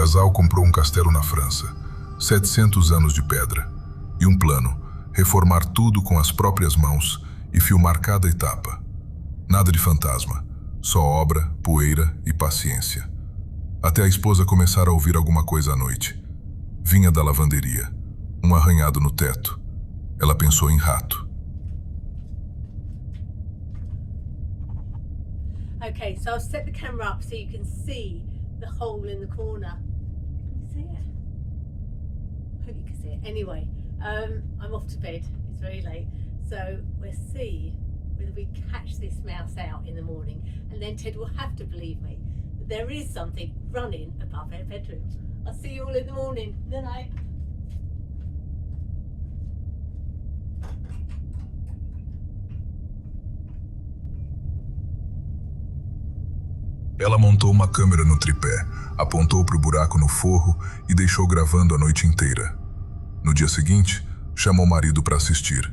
casal comprou um castelo na França, 700 anos de pedra, e um plano, reformar tudo com as próprias mãos e filmar cada etapa. Nada de fantasma, só obra, poeira e paciência. Até a esposa começar a ouvir alguma coisa à noite. Vinha da lavanderia, um arranhado no teto. Ela pensou em rato. Okay, so I've set the camera up so you can see the hole in the corner. Can you see it? Hope you can see it. Anyway, I'm off to bed. It's very late. So we'll see whether we catch this mouse out in the morning, and then Ted will have to believe me that there is something running above our bedroom. I'll see you all in the morning. Good night. Ela montou uma câmera no tripé, apontou para o buraco no forro e deixou gravando a noite inteira. No dia seguinte, chamou o marido para assistir.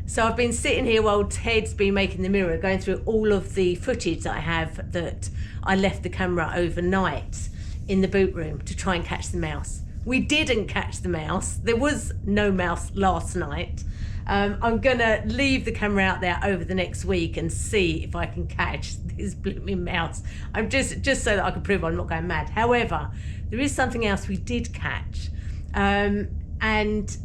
So I've been sitting here while Ted's been making the mirror, going through all of the footage that I have that I left the camera overnight in the boot room to try and catch the mouse. We didn't catch the mouse. There was no mouse last night. I'm gonna leave the camera out there over the next week and see if I can catch this blooming mouse. I'm just so that I can prove I'm not going mad. However, there is something else we did catch, and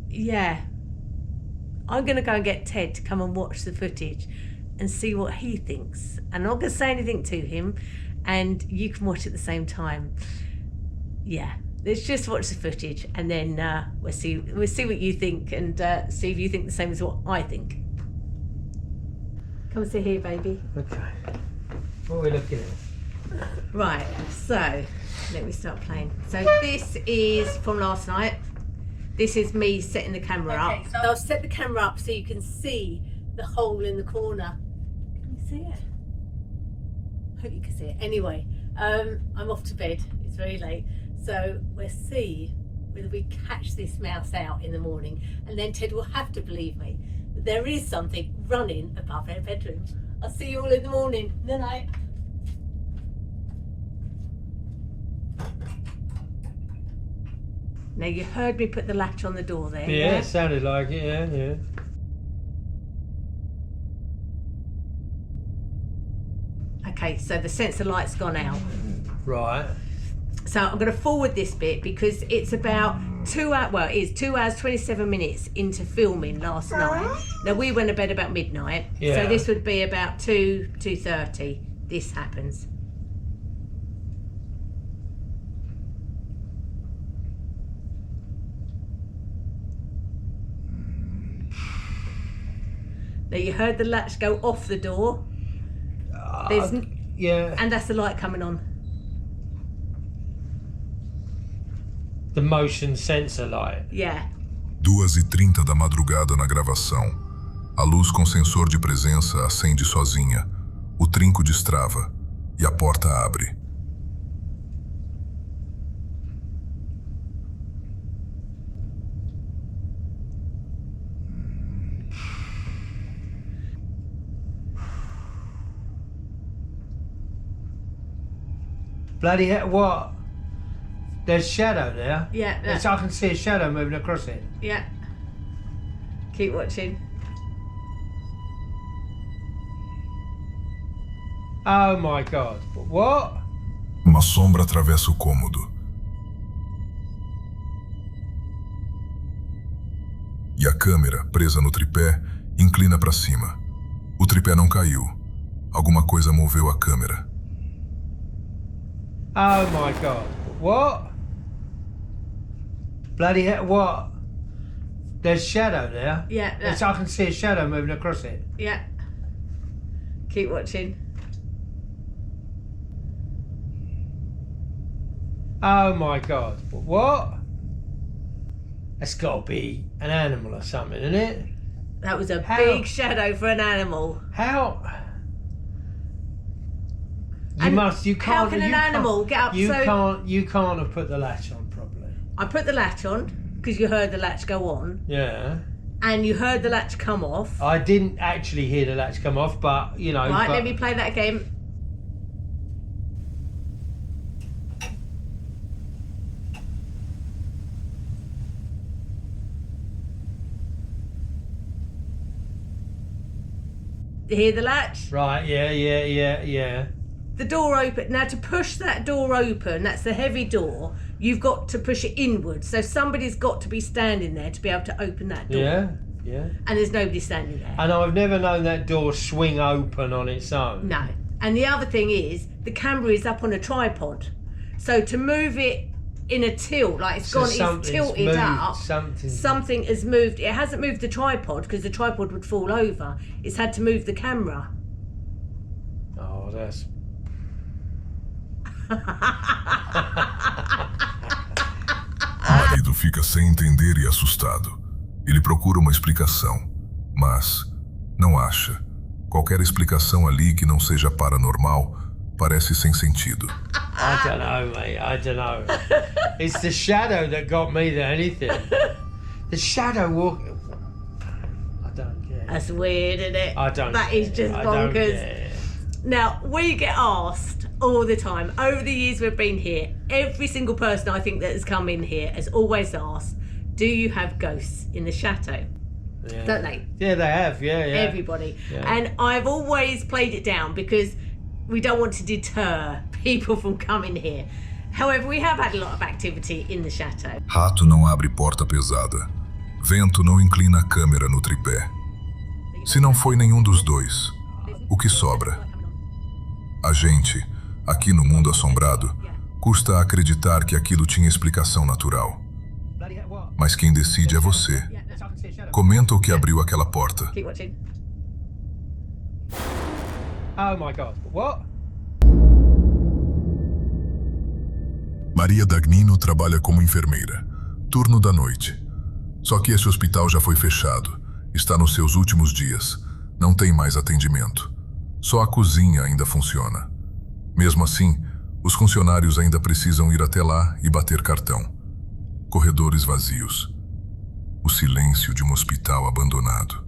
yeah, I'm gonna go and get Ted to come and watch the footage and see what he thinks. And I'm not gonna say anything to him, and you can watch at the same time. Yeah. Let's just watch the footage, and then we'll see what you think, and see if you think the same as what I think. Come and sit here, baby. Okay. What are we looking at? Right, so let me start playing. So this is from last night. This is me setting the camera up. So I'll set the camera up so you can see the hole in the corner. Can you see it? Hope you can see it. Anyway, I'm off to bed. It's very late. So we'll see whether we catch this mouse out in the morning, and then Ted will have to believe me that there is something running above our bedroom. I'll see you all in the morning. Good night. Now you heard me put the latch on the door there. Yeah, it sounded like it, yeah. Okay, so the sensor light's gone out. Right. So I'm going to forward this bit because it's about 2 hours, well, it is 2 hours, 27 minutes into filming last night. Now, we went to bed about midnight. Yeah. So this would be about 2:30. This happens. Now, you heard the latch go off the door. Yeah. And that's the light coming on. The motion sensor light. Yeah. 2h30 da madrugada na gravação. A luz com sensor de presença acende sozinha. O trinco destrava e a porta abre. Bloody hell, what? There's shadow there. Yeah. Yes, I can see a shadow moving across it. Yeah. Keep watching. Oh my God. What? Uma sombra atravessa o cômodo. E a câmera, presa no tripé, inclina para cima. O tripé não caiu. Alguma coisa moveu a câmera. Oh my God. What? Bloody hell, what? There's shadow there. Yeah. Yes, I can see a shadow moving across it. Yeah. Keep watching. Oh my God. What? That's got to be an animal or something, isn't it? That was a How? big shadow for an animal. How? And You can't. how can an animal get up You so- You can't have put the latch on properly. I put the latch on because you heard the latch go on, Yeah. and you heard the latch come off. I didn't actually hear the latch come off, but you know. Right, but let me play that again. Hear the latch? Right, yeah. The door open. Now, to push that door open, that's the heavy door, you've got to push it inwards. So somebody's got to be standing there to be able to open that door. Yeah. And there's nobody standing there. And I've never known that door swing open on its own. No. And the other thing is, the camera is up on a tripod. So to move it in a tilt, like it's tilted moved, up, something has moved. It hasn't moved the tripod because the tripod would fall over. It's had to move the camera. Oh, that's... Marido fica sem entender e assustado. Ele procura uma explicação, mas não acha. Qualquer explicação ali que não seja paranormal parece sem sentido. I don't know, mate. I don't know. It's the shadow that got me than anything. The shadow walk... I don't care. That's weird, isn't it? I don't That care. is just I don't bonkers. care. Now, we get asked all the time, over the years we've been here, every single person I think that has come in here has always asked, do you have ghosts in the chateau? Yeah. Don't they? Yeah, they have, yeah. Everybody. Yeah. And I've always played it down because we don't want to deter people from coming here. However, we have had a lot of activity in the chateau. Rato não abre porta pesada. Vento não inclina a câmera no tripé. Se não foi nenhum dos dois, o que sobra? A gente, aqui no mundo assombrado, custa acreditar que aquilo tinha explicação natural. Mas quem decide é você. Comenta o que abriu aquela porta. Keep watching. Oh my God. What? Maria Dagnino trabalha como enfermeira, turno da noite. Só que esse hospital já foi fechado, está nos seus últimos dias, não tem mais atendimento. Só a cozinha ainda funciona. Mesmo assim, os funcionários ainda precisam ir até lá e bater cartão. Corredores vazios. O silêncio de um hospital abandonado.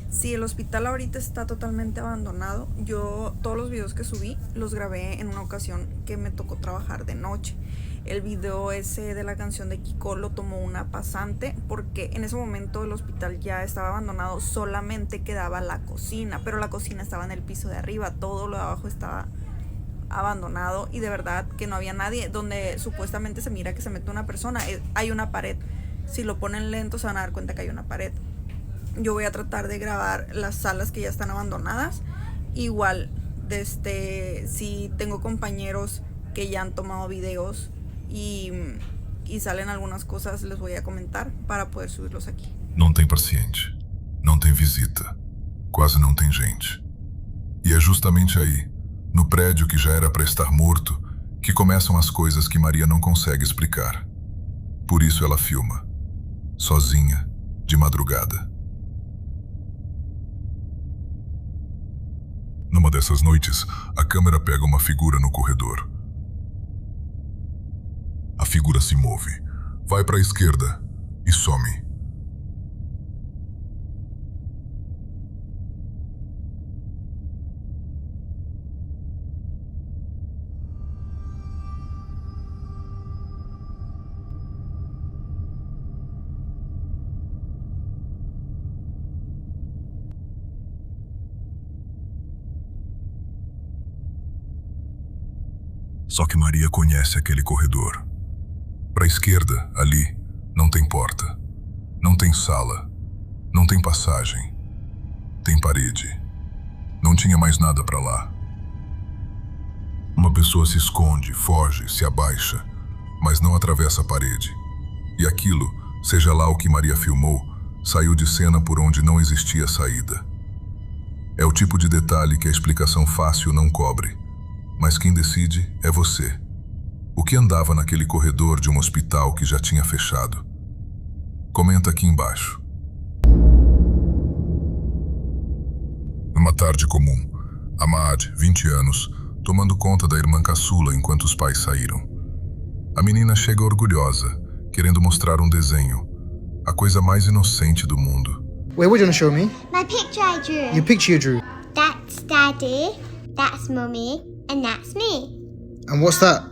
Sí, el hospital ahorita está totalmente abandonado. Yo todos los videos que subí los grabé en una ocasión que me tocó trabajar de noche. El video ese de la canción de Kiko lo tomó una pasante porque en ese momento el hospital ya estaba abandonado, solamente quedaba la cocina, pero la cocina estaba en el piso de arriba, todo lo de abajo estaba abandonado y de verdad que no había nadie. Donde supuestamente se mira que se mete una persona, hay una pared. Si lo ponen lento se van a dar cuenta que hay una pared. Yo voy a tratar de grabar las salas que ya están abandonadas. Igual, si tengo compañeros que ya han tomado videos y salen algunas cosas, les voy a comentar para poder subirlos aqui. Não tem paciente, não tem visita, quase não tem gente. E é justamente aí, no prédio que já era para estar morto, que começam as coisas que Maria não consegue explicar. Por isso ela filma, sozinha, de madrugada. Numa dessas noites, a câmera pega uma figura no corredor. A figura se move, vai para a esquerda e some. Só que Maria conhece aquele corredor. Para a esquerda, ali, não tem porta, não tem sala, não tem passagem, tem parede. Não tinha mais nada para lá. Uma pessoa se esconde, foge, se abaixa, mas não atravessa a parede. E aquilo, seja lá o que Maria filmou, saiu de cena por onde não existia saída. É o tipo de detalhe que a explicação fácil não cobre. Mas quem decide é você. O que andava naquele corredor de um hospital que já tinha fechado? Comenta aqui embaixo. Numa tarde comum, Ahmad, 20 anos, tomando conta da irmã caçula enquanto os pais saíram. A menina chega orgulhosa, querendo mostrar um desenho, a coisa mais inocente do mundo. Wait, what are you gonna show me? My picture I drew. Your picture you drew. That's Daddy, that's Mummy, and that's me. And what's that?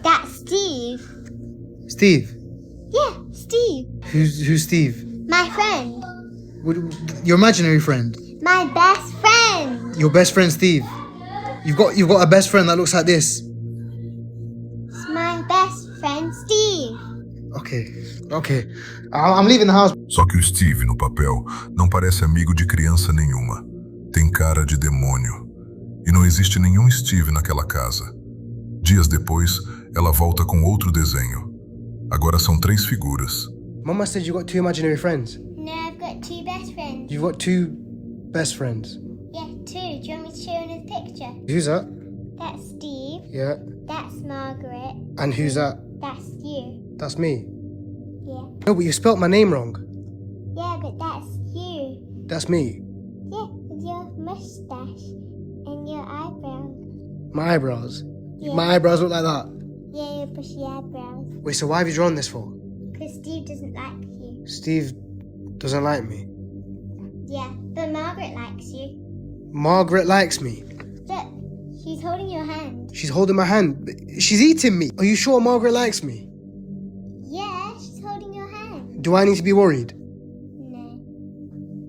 That's Steve. Steve. Yeah, Steve. Who's Steve? My friend. Your imaginary friend. My best friend. Your best friend, Steve. You've got a best friend that looks like this. It's my best friend, Steve. Okay. I'm leaving the house. Só que o Steve, no papel, não parece amigo de criança nenhuma. Tem cara de demônio. E não existe nenhum Steve naquela casa. Dias depois, ela volta com outro desenho. Agora são 3 figuras. Mama said you got 2 imaginary friends. No, I've got 2 best friends. You've got 2 best friends. Yeah, 2. Do you want me to show you in a picture? Who's that? That's Steve. Yeah. That's Margaret. And who's that? That's you. That's me. Yeah. No, but you spelt my name wrong. Yeah, but that's you. That's me. Yeah, with your mustache and your eyebrows. My eyebrows. Yeah. My eyebrows look like that. Yeah, your bushy eyebrows. Wait, so why have you drawn this for? Because Steve doesn't like you. Steve doesn't like me. Yeah, but Margaret likes you. Margaret likes me. Look, she's holding your hand. She's holding my hand. She's eating me. Are you sure Margaret likes me? Yeah, she's holding your hand. Do I need to be worried? No.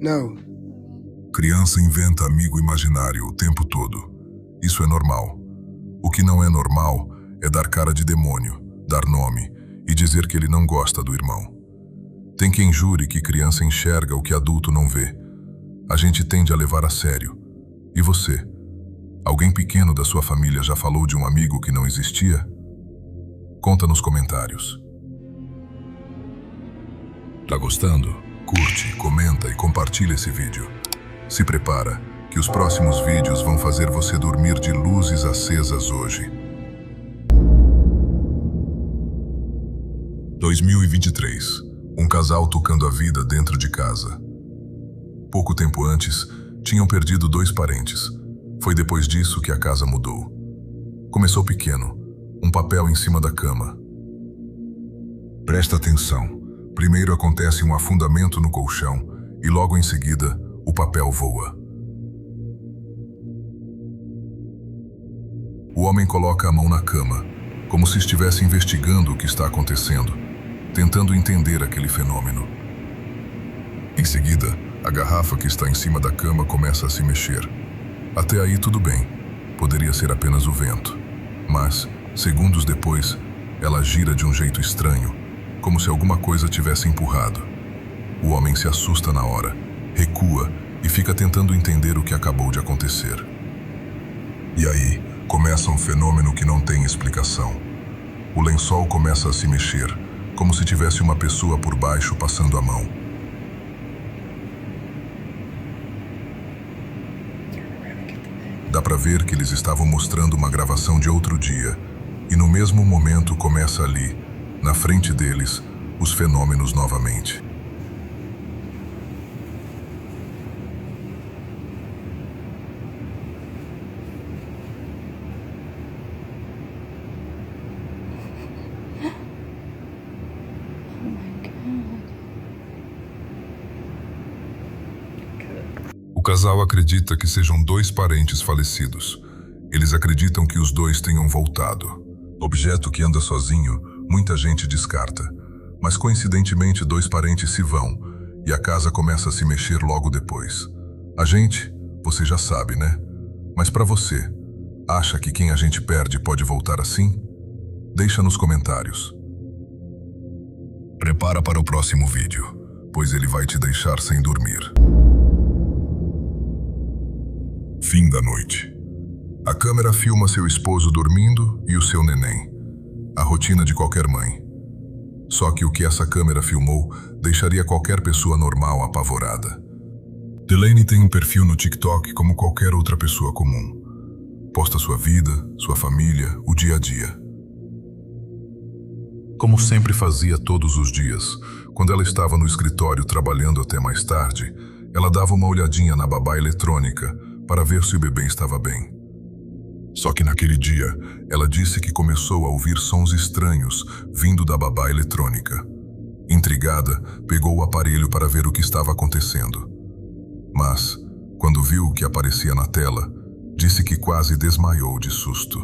No. Criança inventa amigo imaginário o tempo todo. Isso é normal. O que não é normal é dar cara de demônio, dar nome e dizer que ele não gosta do irmão. Tem quem jure que criança enxerga o que adulto não vê. A gente tende a levar a sério. E você? Alguém pequeno da sua família já falou de um amigo que não existia? Conta nos comentários. Tá gostando? Curte, comenta e compartilha esse vídeo. Se prepara, que os próximos vídeos vão fazer você dormir de luzes acesas hoje. 2023. Um casal tocando a vida dentro de casa. Pouco tempo antes, tinham perdido 2 parentes. Foi depois disso que a casa mudou. Começou pequeno, um papel em cima da cama. Presta atenção. Primeiro acontece um afundamento no colchão e logo em seguida, o papel voa. O homem coloca a mão na cama, como se estivesse investigando o que está acontecendo, tentando entender aquele fenômeno. Em seguida, a garrafa que está em cima da cama começa a se mexer. Até aí tudo bem, poderia ser apenas o vento. Mas, segundos depois, ela gira de um jeito estranho, como se alguma coisa tivesse empurrado. O homem se assusta na hora, recua e fica tentando entender o que acabou de acontecer. E aí, começa um fenômeno que não tem explicação. O lençol começa a se mexer, como se tivesse uma pessoa por baixo passando a mão. Dá pra ver que eles estavam mostrando uma gravação de outro dia, e no mesmo momento começa ali, na frente deles, os fenômenos novamente. O casal acredita que sejam 2 parentes falecidos. Eles acreditam que os 2 tenham voltado. Objeto que anda sozinho, muita gente descarta. Mas coincidentemente 2 parentes se vão e a casa começa a se mexer logo depois. A gente, você já sabe, né? Mas pra você, acha que quem a gente perde pode voltar assim? Deixa nos comentários. Prepara para o próximo vídeo, pois ele vai te deixar sem dormir. Fim da noite. A câmera filma seu esposo dormindo e o seu neném. A rotina de qualquer mãe. Só que o que essa câmera filmou deixaria qualquer pessoa normal apavorada. Delaney tem um perfil no TikTok como qualquer outra pessoa comum. Posta sua vida, sua família, o dia a dia. Como sempre fazia todos os dias, quando ela estava no escritório trabalhando até mais tarde, ela dava uma olhadinha na babá eletrônica para ver se o bebê estava bem. Só que naquele dia, ela disse que começou a ouvir sons estranhos vindo da babá eletrônica. Intrigada, pegou o aparelho para ver o que estava acontecendo. Mas, quando viu o que aparecia na tela, disse que quase desmaiou de susto.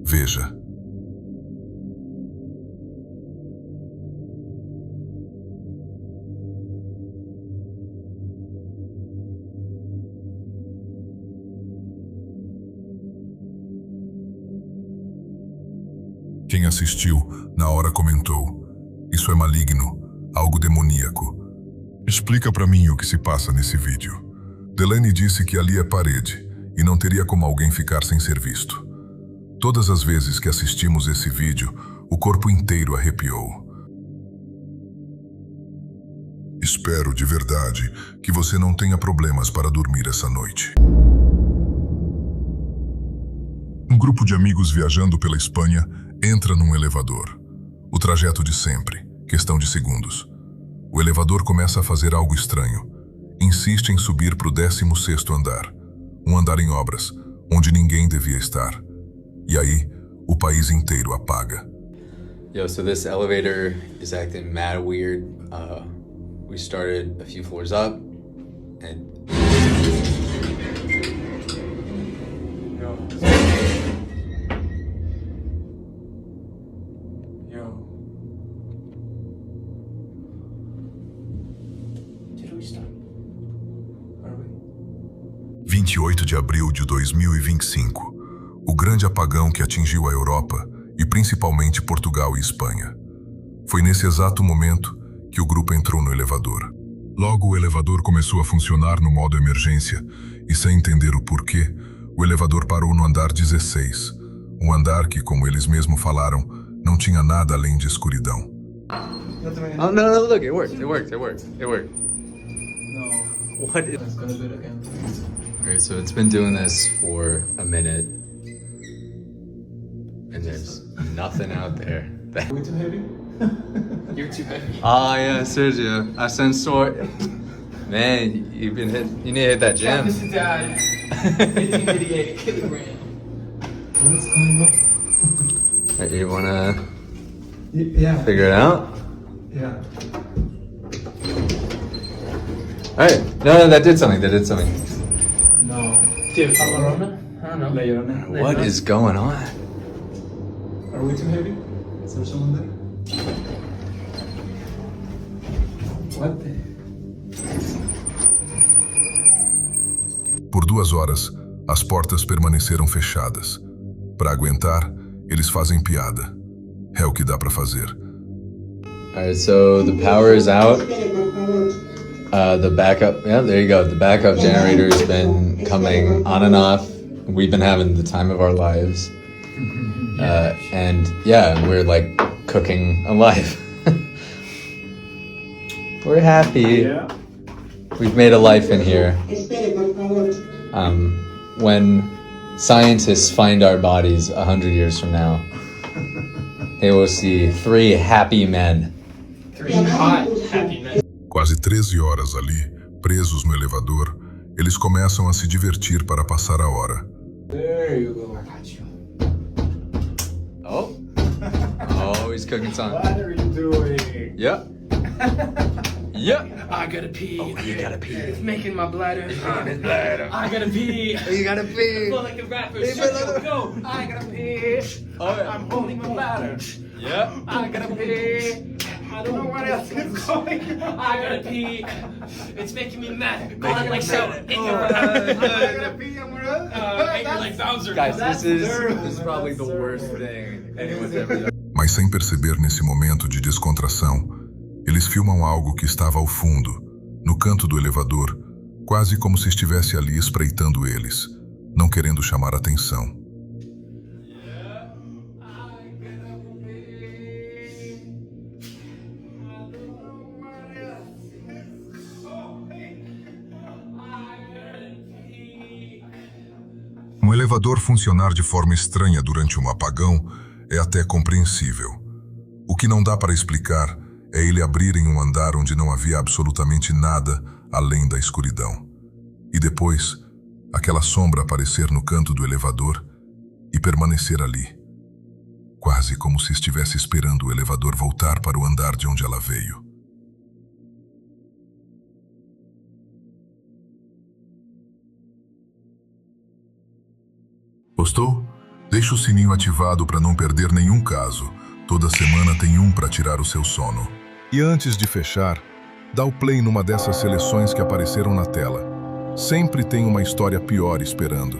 Veja. Quem assistiu, na hora comentou: "Isso é maligno, algo demoníaco." Explica pra mim o que se passa nesse vídeo. Delaney disse que ali é parede e não teria como alguém ficar sem ser visto. Todas as vezes que assistimos esse vídeo, o corpo inteiro arrepiou. Espero de verdade que você não tenha problemas para dormir essa noite. Um grupo de amigos viajando pela Espanha entra num elevador. O trajeto de sempre, questão de segundos. O elevador começa a fazer algo estranho. Insiste em subir para o 16º andar. Um andar em obras, onde ninguém devia estar. E aí, o país inteiro apaga. Yo, so this elevator is acting mad weird. We started a few floors up, and Did we stop? Are we? 28 de abril de 2025. O grande apagão que atingiu a Europa e principalmente Portugal e Espanha. Foi nesse exato momento que o grupo entrou no elevador. Logo, o elevador começou a funcionar no modo emergência e, sem entender o porquê, o elevador parou no andar 16. Um andar que, como eles mesmos falaram, não tinha nada além de escuridão. oh no, look, it worked. No. What is? Let's go to bed again. Okay, so it's been doing this for a minute, and there's nothing out there. Are we too heavy? You're too heavy. Oh yeah, Sergio, I sensor. Man, you've been hit. You need to hit that gym. This is dad. 1888 kilogram. What's going on? You wanna Yeah. figure it out? Yeah. All right. No, that did something. No. Dude, Alarona? I don't know. La Llorona. What is going on? Are we too heavy? Is there someone there? What the? Por 2 horas, as portas permaneceram fechadas. Para aguentar, eles fazem piada. É o que dá para fazer. All right, so the power is out. The backup, yeah, there you go. The backup generator's been coming on and off. We've been having the time of our lives. And yeah, we're like cooking a life. We're happy. Yeah. We've made a life in here. When scientists find our bodies 100 years from now, they will see 3 happy men. 3 hot, happy men. Quase 13 horas ali, presos no elevador, eles começam a se divertir para passar a hora. There you go. I got you. Oh. Oh, he's cooking something. What are you doing? Yep. Yep. I gotta pee. Oh, you gotta pee. It's making my bladder. I gotta pee. You gotta pee. Feel like the rappers. Go. I gotta pee. Oh, yeah. I'm holding my bladder. Yep. I gotta pee. I don't know what else is going. I gotta pee. It's making me mad. Go on like so. In your I gotta pee. I'm angry like Bowser. Guys, this is probably the worst thing anyone's ever done. Mas sem perceber nesse momento de descontração, eles filmam algo que estava ao fundo, no canto do elevador, quase como se estivesse ali espreitando eles, não querendo chamar atenção. Um elevador funcionar de forma estranha durante um apagão é até compreensível. O que não dá para explicar é ele abrir em um andar onde não havia absolutamente nada além da escuridão. E depois, aquela sombra aparecer no canto do elevador e permanecer ali, quase como se estivesse esperando o elevador voltar para o andar de onde ela veio. Gostou? Deixa o sininho ativado para não perder nenhum caso. Toda semana tem um para tirar o seu sono. E antes de fechar, dá o play numa dessas seleções que apareceram na tela. Sempre tem uma história pior esperando.